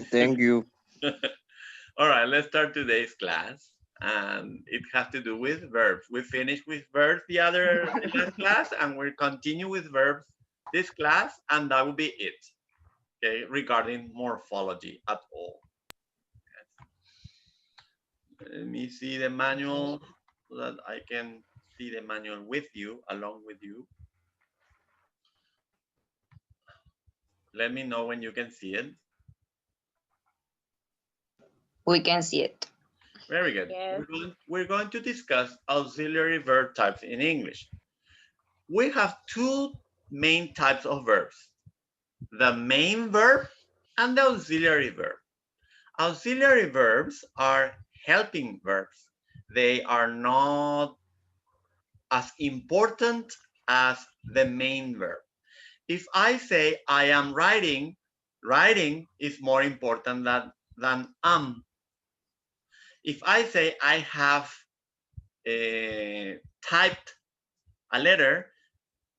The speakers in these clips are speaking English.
Thank you. All right, let's start today's class. And it has to do with verbs. We finished with verbs the last class, and we'll continue with verbs this class, and that will be it. Okay, regarding morphology at all. Let me see the manual so that I can see the manual with you, along with you. Let me know when you can see it. We can see it. Very good. Yes. We're going to discuss auxiliary verb types in English. We have two main types of verbs, the main verb and the auxiliary verb. Auxiliary verbs are helping verbs. They are not as important as the main verb. If I say I am writing, writing is more important than am. If I say I have typed a letter,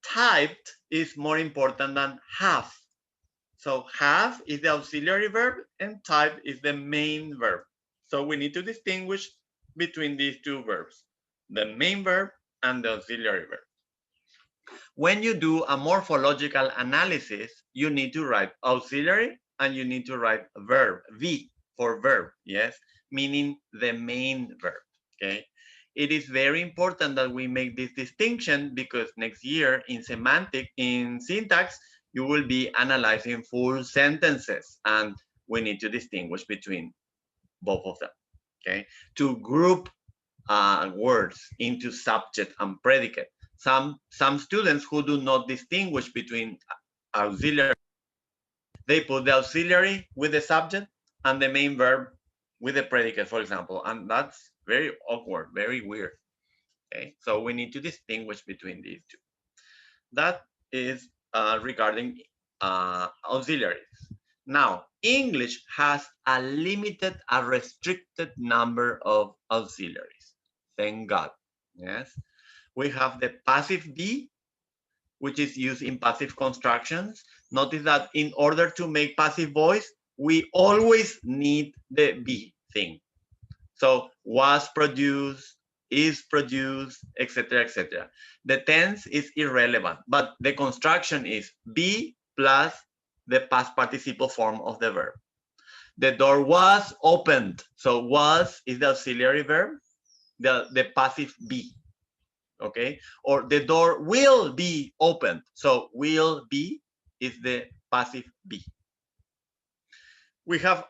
typed is more important than have. So have is the auxiliary verb and type is the main verb. So we need to distinguish between these two verbs, the main verb and the auxiliary verb. When you do a morphological analysis, you need to write auxiliary and you need to write verb, V for verb, yes, meaning the main verb, okay? It is very important that we make this distinction because next year in syntax, you will be analyzing full sentences and we need to distinguish between both of them, okay? To group words into subject and predicate. Some students who do not distinguish between auxiliary, they put the auxiliary with the subject and the main verb with the predicate, for example, and that's very awkward, very weird. Okay, so we need to distinguish between these two. That is regarding auxiliaries. Now, English has a limited, a restricted number of auxiliaries. Thank God. Yes. We have the passive be, which is used in passive constructions. Notice that in order to make passive voice, we always need the be thing. So was produced, is produced, etc., etc. The tense is irrelevant, but the construction is be plus the past participle form of the verb. The door was opened. So was is the auxiliary verb, the passive be. Okay, or the door will be opened. So will be is the passive be. We have,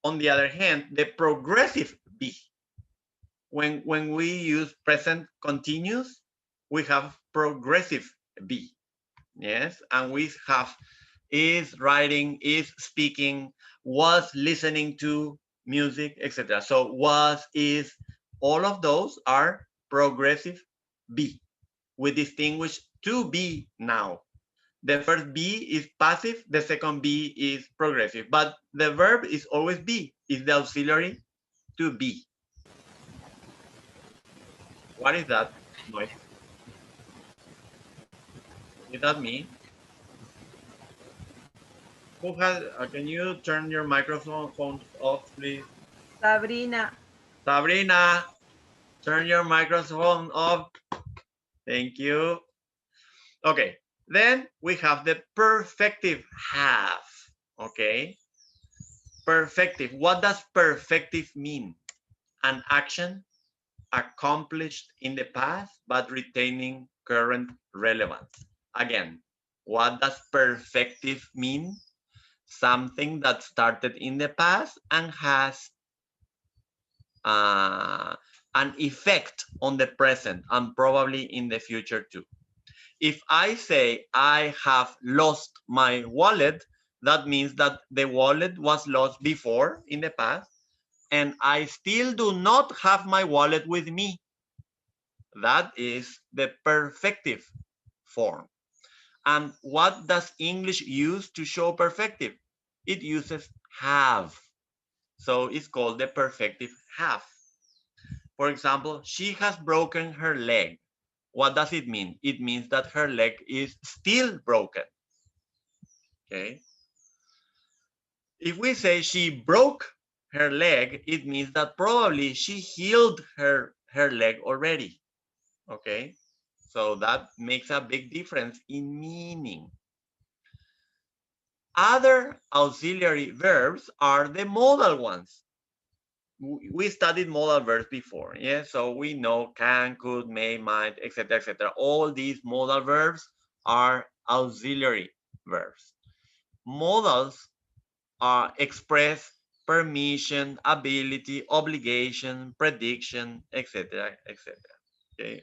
on the other hand, the progressive be. When we use present continuous, we have progressive be. Yes, and we have is writing, is speaking, was listening to music, etc. So was, is, all of those are progressive be. We distinguish two be now. The first be is passive, the second be is progressive, but the verb is always be, is the auxiliary to be. What is that noise? Is that me? Who has, can you turn your microphone off, please? Sabrina. Sabrina, turn your microphone off. Thank you. Okay, then we have the perfective have. Okay, perfective. What does perfective mean? An action accomplished in the past but retaining current relevance. Again, what does perfective mean? Something that started in the past and has an effect on the present and probably in the future too. If I say I have lost my wallet, that means that the wallet was lost before in the past and I still do not have my wallet with me. That is the perfective form. And what does English use to show perfective? It uses have. So it's called the perfective have. For example, she has broken her leg. What does it mean? It means that her leg is still broken. Okay. If we say she broke her leg, it means that probably she healed her leg already. Okay, so that makes a big difference in meaning. Other auxiliary verbs are the modal ones. We studied modal verbs before, yeah? So we know can, could, may, might, etc., etc. All these modal verbs are auxiliary verbs. Modals express permission, ability, obligation, prediction, etc., etc. Okay.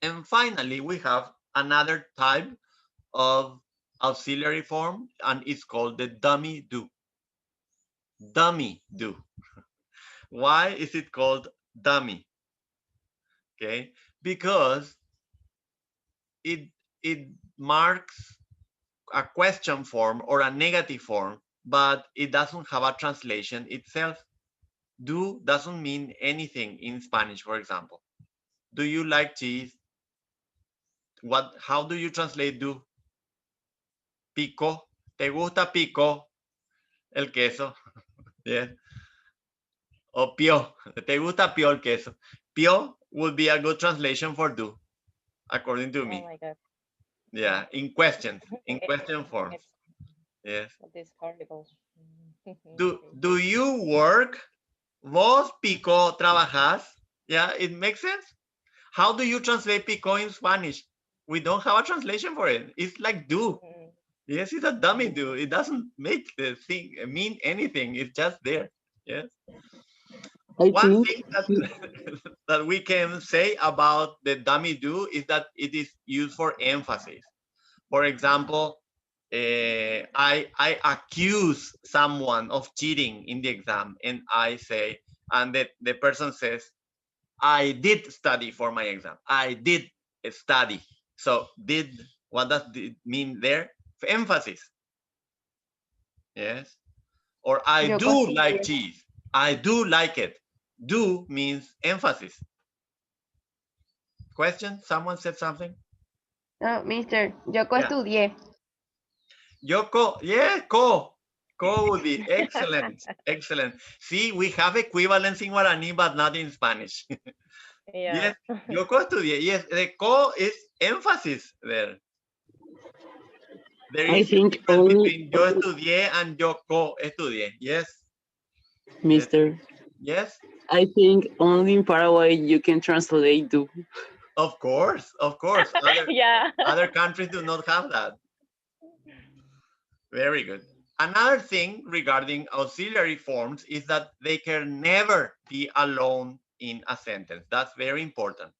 And finally, we have another type of auxiliary form, and it's called the dummy do. Dummy do. Why is it called dummy? Okay, because it marks a question form or a negative form, but it doesn't have a translation itself. Do doesn't mean anything in Spanish, for example. Do you like cheese? How do you translate do? Pico. ¿Te gusta pico? El queso. Yeah. O pio. ¿Te gusta pio el queso? Pio would be a good translation for do, according to me. Oh my God. Yeah, in question forms. Yes. It's horrible. Do you work? ¿Vos, pico, trabajas? Yeah, it makes sense. How do you translate pico in Spanish? We don't have a translation for it. It's like do. Yes, it's a dummy do. It doesn't make the thing mean anything. It's just there. Yes. One thing that we can say about the dummy do is that it is used for emphasis. For example, I accuse someone of cheating in the exam, and I say, and the person says, I did study for my exam. I did study. So did, what does it mean there? Emphasis. Yes. Or I do like cheese. I do like it. Do means emphasis. Question? Someone said something? No, mister, yo Yeah. estudié. Yoko, yeah, co would be excellent, excellent. See, we have equivalence in Guarani, but not in Spanish. Yeah. Yes, Yoko estudié. Yes, the co is emphasis there. There is a difference between yo estudié and yo co estudié. Yes. Mister, Yes. I think only in Paraguay you can translate do. Of course, of course. Yeah. Other countries do not have that. Very good. Another thing regarding auxiliary forms is that they can never be alone in a sentence. That's very important.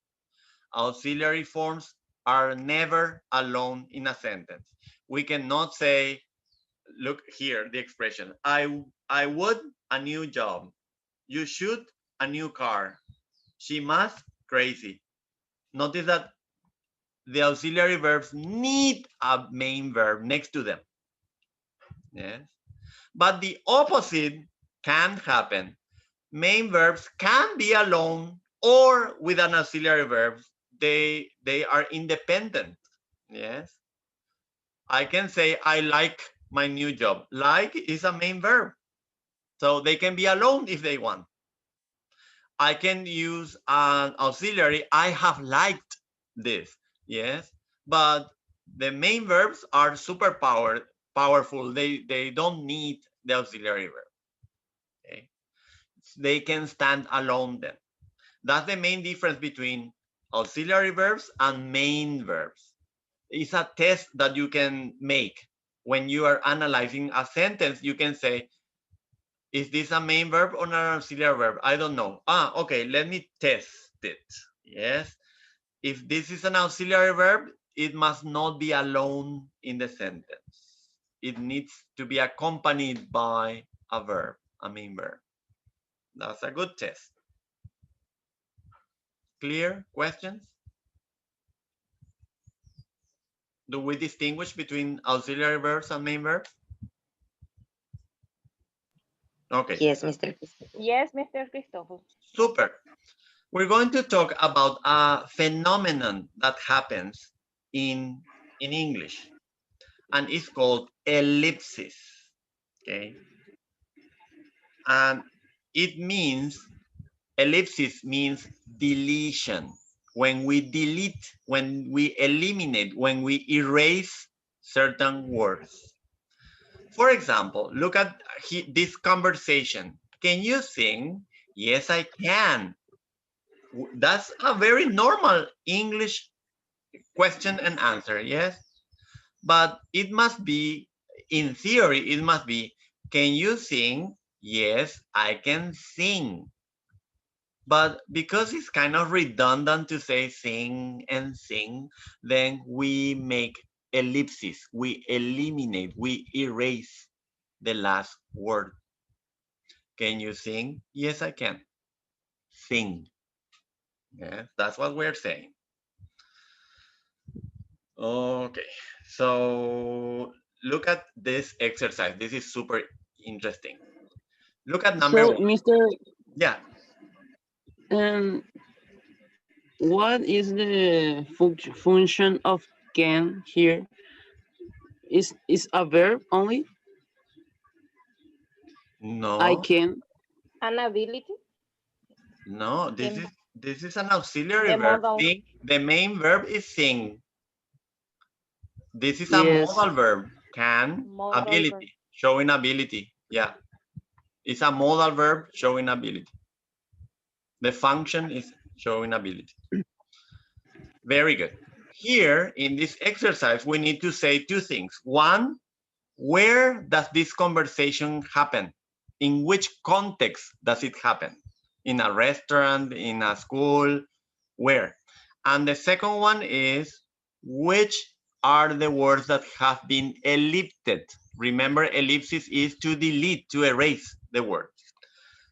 Auxiliary forms are never alone in a sentence. We cannot say, look here, the expression, I would a new job. You should a new car. She must crazy. Notice that the auxiliary verbs need a main verb next to them. Yes. But the opposite can happen. Main verbs can be alone or with an auxiliary verb. They are independent. Yes. I can say I like my new job. Like is a main verb. So they can be alone if they want. I can use an auxiliary. I have liked this. Yes. But the main verbs are super powerful. They don't need the auxiliary verb. Okay. They can stand alone then. That's the main difference between auxiliary verbs and main verbs. It's a test that you can make when you are analyzing a sentence. You can say, is this a main verb or an auxiliary verb? I don't know. Okay, let me test it. Yes. If this is an auxiliary verb, it must not be alone in the sentence. It needs to be accompanied by a verb, a main verb. That's a good test. Clear? Questions? Do we distinguish between auxiliary verbs and main verbs? Okay. Yes, Mr. Yes, Mr. Christopher. Super. We're going to talk about a phenomenon that happens in English, and it's called ellipsis. Okay. And it means, ellipsis means deletion. When we delete, when we eliminate, when we erase certain words. For example, look at this conversation. Can you sing? Yes, I can. That's a very normal English question and answer, yes? But it must be, in theory, it must be, can you sing? Yes, I can sing. But because it's kind of redundant to say sing and sing, then we make ellipses. We eliminate, we erase the last word. Can you sing? Yes, I can. Sing. Yes, that's what we're saying. Okay, so look at this exercise. This is super interesting. Look at number So, one. Mr. Yeah, Um, what is the function of can here? Is a verb only? no, I can. An ability. no. The, This is an auxiliary the verb. model. Sing. The main verb is sing. This is a Yes. modal verb. Can, Modal ability, verb. showing ability. Yeah, it's a modal verb showing ability. The function is showing ability. Very good. Here in this exercise, we need to say two things. One, where does this conversation happen? In which context does it happen? In a restaurant, in a school, where? And the second one is, which are the words that have been ellipted? Remember, ellipsis is to delete, to erase the word.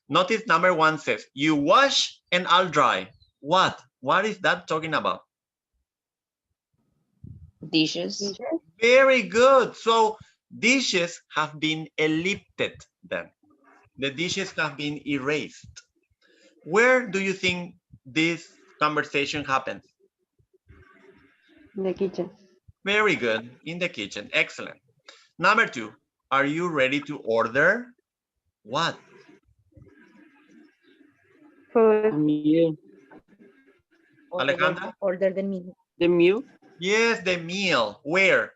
Notice number one says, you wash and I'll dry. What? What is that talking about? Dishes. Very good. So dishes have been ellipted then. The dishes have been erased. Where do you think this conversation happens? In the kitchen. Very good. In the kitchen. Excellent. Number two, are you ready to order? What? Food. Meal. Alejandra? Order the meal. The meal Yes, the meal. Where?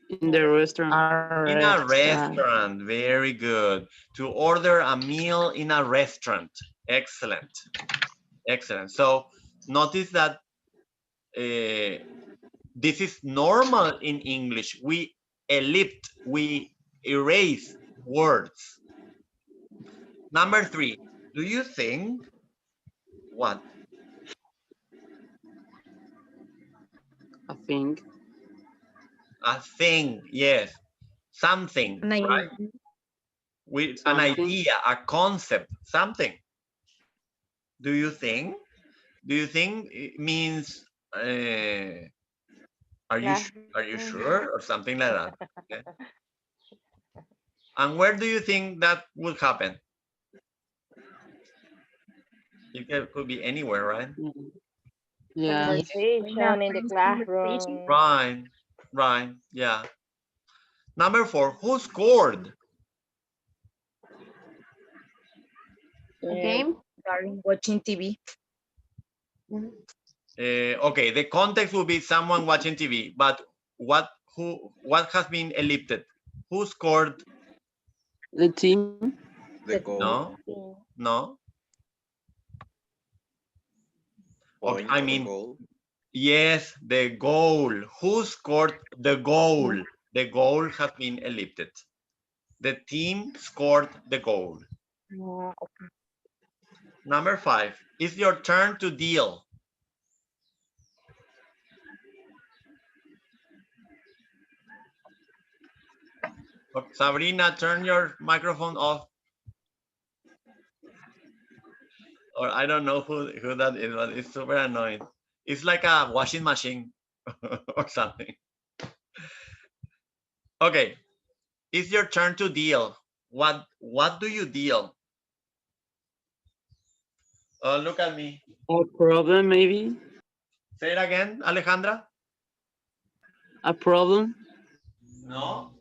in the restaurant. In a restaurant. Very good. To order a meal in a restaurant. Excellent. Excellent. So notice that this is normal in English. We ellipse, we erase words. Number three, do you think what? I think. A thing, yes. Something, An right? idea. With an Something. idea, a concept, something. Do you think? Do you think it means are you sure or something like that? Okay. And where do you think that would happen? It could be anywhere, right? Yeah. Conversation in the classroom. Right, right, yeah. Number four, who scored? Game. Darling watching TV. Okay, the context will be someone watching TV, but what has been ellipted? Who scored? The team. The goal. No, no. Okay, Point I the mean, goal. yes, the goal. Who scored the goal? The goal has been ellipted. The team scored the goal. Number five, it's your turn to deal. Okay, Sabrina, turn your microphone off. Or I don't know who that is, but it's super annoying. It's like a washing machine or something. Okay, it's your turn to deal. What do you deal? Look at me. A problem, maybe. Say it again, Alejandra. A problem. No.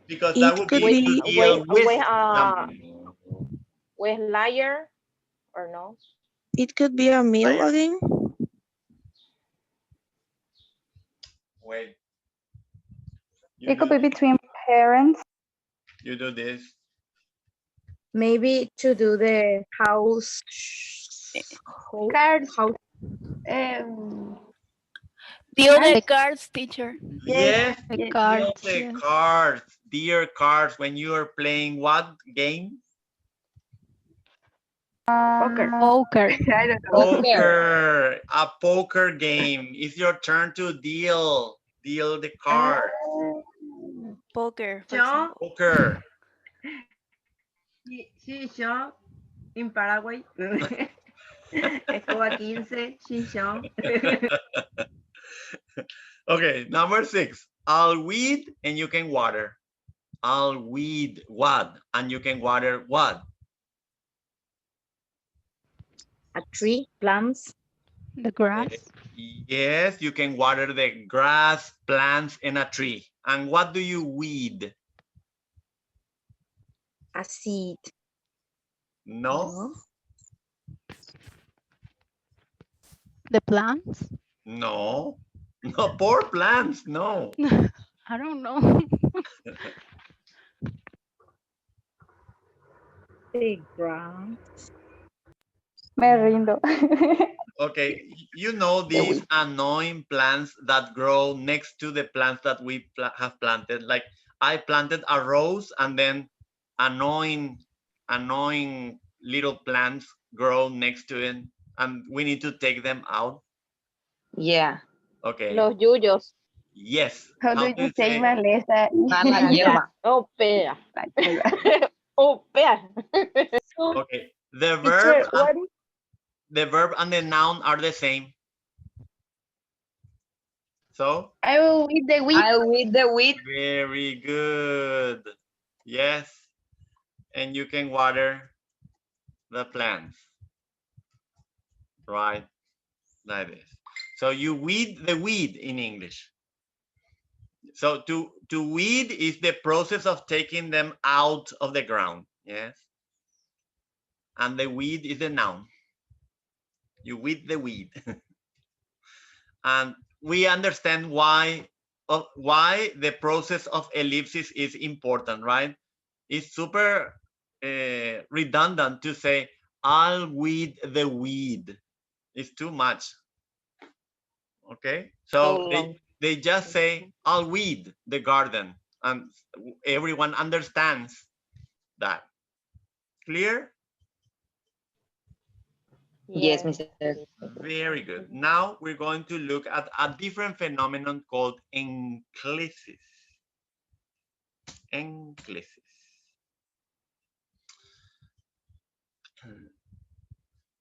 Because that It would could be to be deal with something. with liar or no? it could be a meal Liar. again. Wait. It could be between parents. You do this. Maybe to do the house. Cards. House. Deal And the the- cards, teacher. Yes, The deal cards. the yes. cards, dear cards, when you are playing what game? Poker. Poker. I don't know. Poker, a poker game. It's your turn to deal the card. Poker, for Yo, example. Poker. sí, yo, en Paraguay. Escoba 15, sí, yo. Okay, number 6. I'll weed and you can water. I'll weed what? And you can water what? A tree, plants. The grass. Yes, you can water the grass, plants, and a tree. And what do you weed? A seed. No, The plants. no, no, poor plants, no. I don't know. The ground. Me rindo. Okay, you know these annoying plants that grow next to the plants that we have planted. Like I planted a rose and then annoying little plants grow next to it and we need to take them out. Yeah. Okay, Los yuyos. yes. How do you say maleza? Mala hierba. Oh, pea. Oh, pea. Okay, the Teacher, verb and the noun are the same. So I will eat the wheat. I'll weed the wheat. very good. Yes. And you can water the plants. Right? Like this. So you weed the weed in English. So to weed is the process of taking them out of the ground. Yes. And the weed is the noun. You weed the weed. And we understand why the process of ellipsis is important, right? It's super redundant to say, I'll weed the weed. It's too much. Okay, so they just say, I'll weed the garden, and everyone understands that. Clear? Yes, Mr. Very good. Now we're going to look at a different phenomenon called enclisis. Enclisis.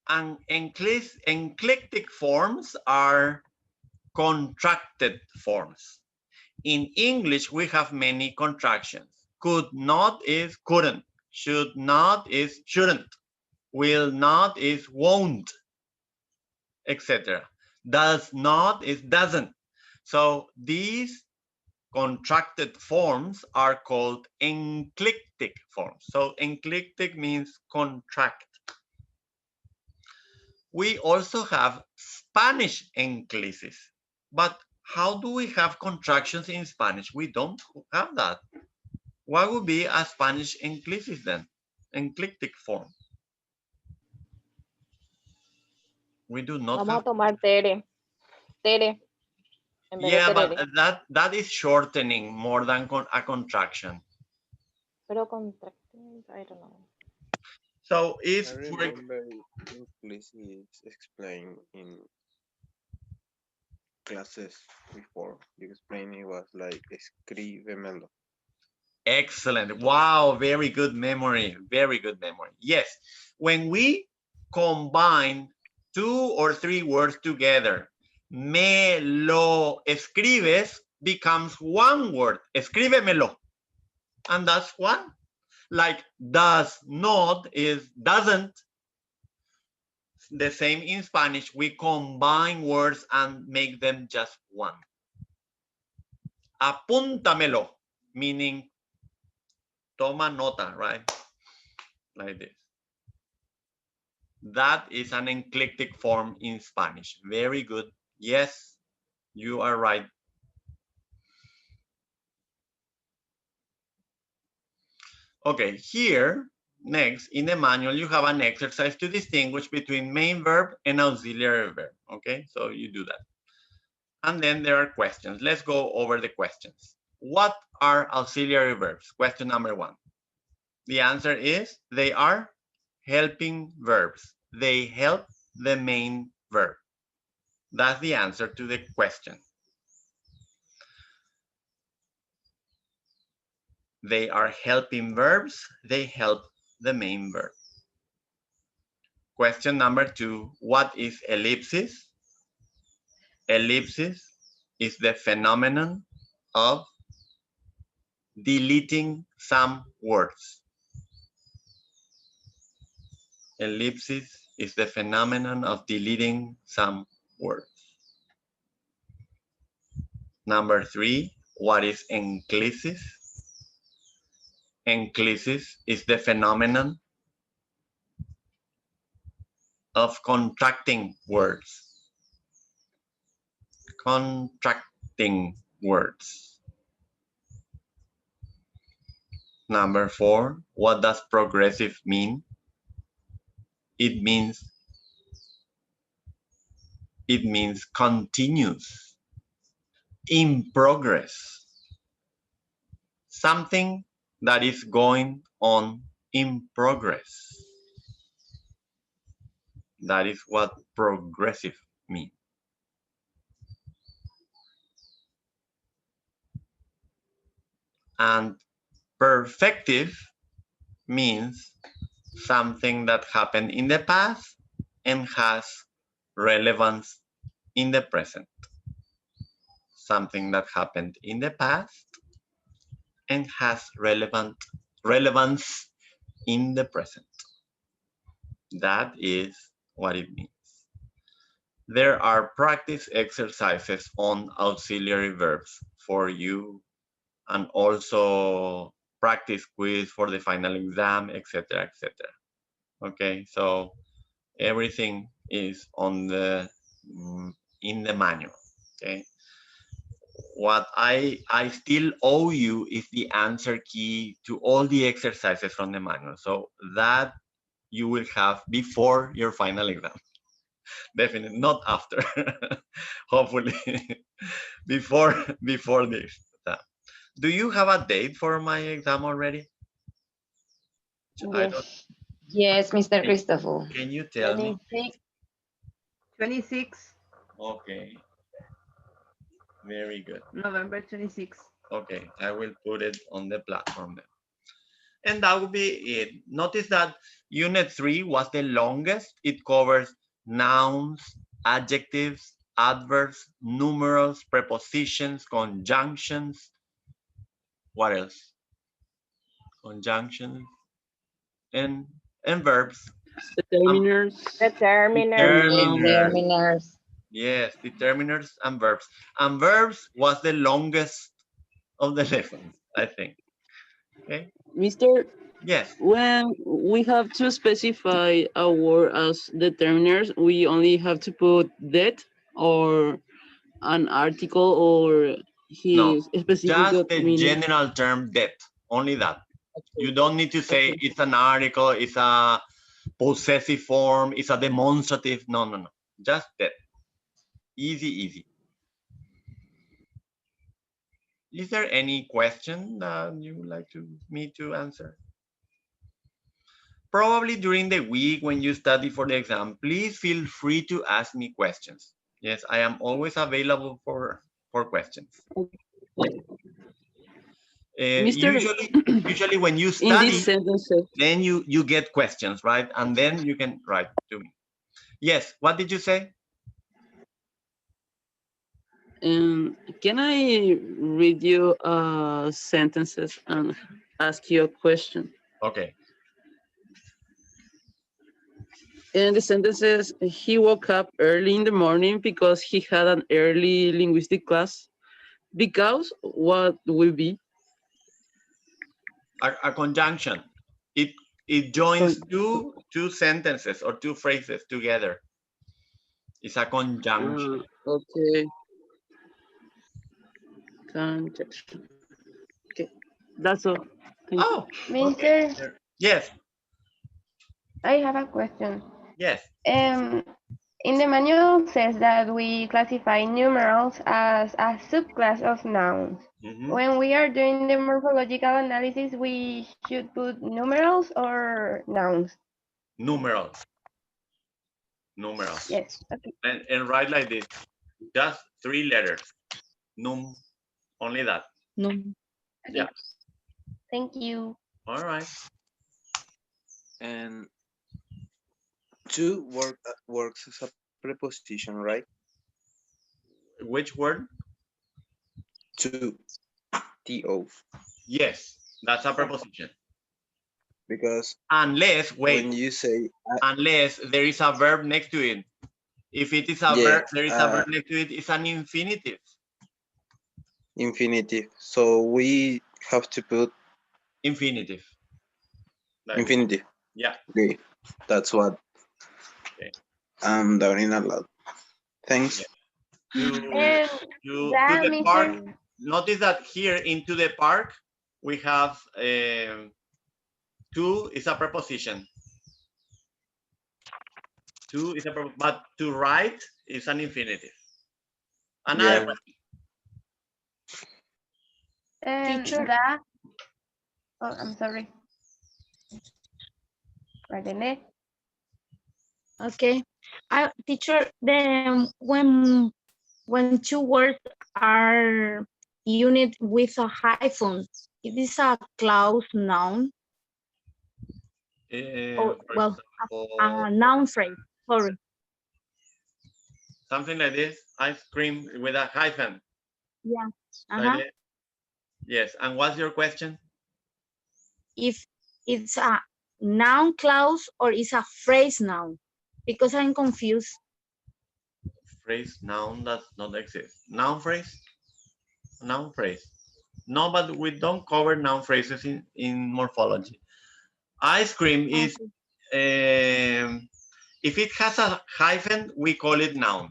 And enclitic forms are contracted forms. In English, we have many contractions. Could not is couldn't. Should not is shouldn't. Will not is won't, etc. Does not is doesn't. So these contracted forms are called enclitic forms. So enclitic means contract. We also have Spanish enclisis, but how do we have contractions in Spanish? We don't have that. What would be a Spanish enclisis then? Enclitic form. We do not Vamos a have. tomar tere. Tere. En vez de Yeah, but terere. that is shortening more than a contraction. Pero contracting, I don't know. So if I remember implicit explained in classes before. You explained it was like escríbemelo. excellent. Wow, very good memory. Very good memory. Yes. When we combine 2 or 3 words together, me lo escribes becomes one word. Escríbemelo. And that's one. Like does not is doesn't. The same in Spanish. We combine words and make them just one. Apúntamelo, meaning Toma nota, right? Like this. That is an enclitic form in Spanish. Very good. Yes, you are right. Okay, here, next, in the manual, you have an exercise to distinguish between main verb and auxiliary verb. Okay, so you do that. And then there are questions. Let's go over the questions. What are auxiliary verbs? Question number 1. The answer is they are helping verbs. They help the main verb. That's the answer to the question. They are helping verbs. They help the main verb. Question number 2, what is ellipsis? Ellipsis is the phenomenon of deleting some words. Ellipsis is the phenomenon of deleting some words. Number 3, what is enclisis? Enclisis is the phenomenon of contracting words. Contracting words. Number 4, what does progressive mean? It means continuous, in progress. Something that is going on in progress. That is what progressive means. And perfective means something that happened in the past and has relevance in the present. Something that happened in the past and has relevance in the present. That is what it means. There are practice exercises on auxiliary verbs for you, and also practice quiz for the final exam, etc., etc. Okay, so everything is on the in the manual. Okay, what I still owe you is the answer key to all the exercises from the manual, so that you will have before your final exam. Definitely not after. Hopefully before this. Do you have a date for my exam already? Yes. Yes, Mr. Christopher. Can you tell me? 26. Okay. Very good. November 26. Okay, I will put it on the platform then. And that will be it. Notice that Unit 3 was the longest. It covers nouns, adjectives, adverbs, numerals, prepositions, conjunctions. What else? Conjunctions and verbs. Determiners. Determiner. Determiners. Yes, determiners and verbs. And verbs was the longest of the lessons, I think. Okay. Mr. Yes. When we have to specify a word as determiners, we only have to put that or an article or his specific Just the meaning. general term that, only that. You don't need to say Okay. it's an article, it's a possessive form, it's a demonstrative. No. Just that. Easy. Is there any question that you would like me to answer? Probably during the week when you study for the exam, please feel free to ask me questions. Yes, I am always available for questions. Usually when you in study, these sentences, then you get questions, right? And then you can write to me. Yes, what did you say? can I read you sentences and ask you a question? Okay. And the sentences, he woke up early in the morning because he had an early linguistic class. Because what will be? a conjunction. It joins two sentences or two phrases together. It's a conjunction. Okay. Conjunction. Okay, that's all. Thank you. Oh, Mister, okay. Yes, I have a question. yes. In the manual says that we classify numerals as a subclass of nouns. Mhm. When we are doing the morphological analysis, we should put numerals or nouns. Numerals. Numerals. Yes. Okay. And write like this. Just 3 letters. Num. Only that. No. Yeah. Thank you. All right. And to works as a preposition, right? Which word? To. To. Yes, that's a preposition. Because Unless, wait, when you say unless there is a verb next to it. If it is a Yeah, verb, there is a verb next to it, it's an infinitive. infinitive, so we have to put Infinitive. Like, infinitive. yeah. Okay, that's what I'm learning a lot. Thanks. And To that, the Mr. park. Notice that here into the park we have to is a preposition. To is a but to write is an infinitive. Another one. And Teacher. that, oh, I'm sorry. Right, the next. Okay. Teacher, then when two words are unit with a hyphen, it is a clause noun. Or For well, example, a noun phrase. Sorry. something like this, ice cream with a hyphen. Yeah. Like this. Yes, and what's your question? If it's a noun clause or it's a phrase noun, because I'm confused. Phrase, noun does not exist. Noun phrase? Noun phrase. No, but we don't cover noun phrases in morphology. Ice cream is, if it has a hyphen, we call it noun.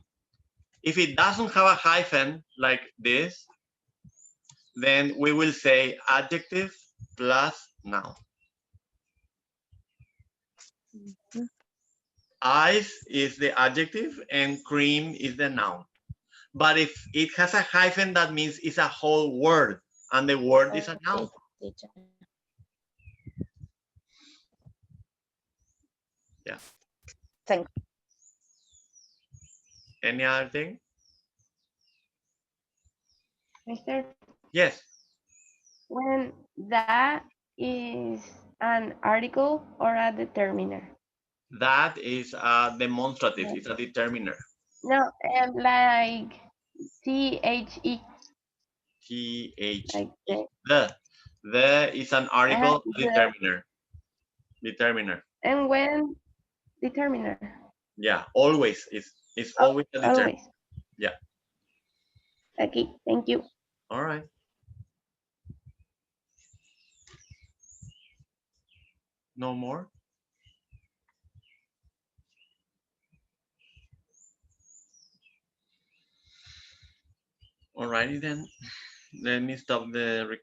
If it doesn't have a hyphen like this, then we will say adjective plus noun. Ice is the adjective and cream is the noun. But if it has a hyphen, that means it's a whole word and the word is a noun. Yeah. Thanks. Any other thing? Mister, Yes. when that is an article or a determiner? That is a demonstrative. It's a determiner. No, like THE. TH. Like The is an article the, determiner. Determiner. and when determiner? Yeah, always. It's always a determiner. Always. Yeah. Okay, thank you. All right. No more? All righty then. Let me stop the recording.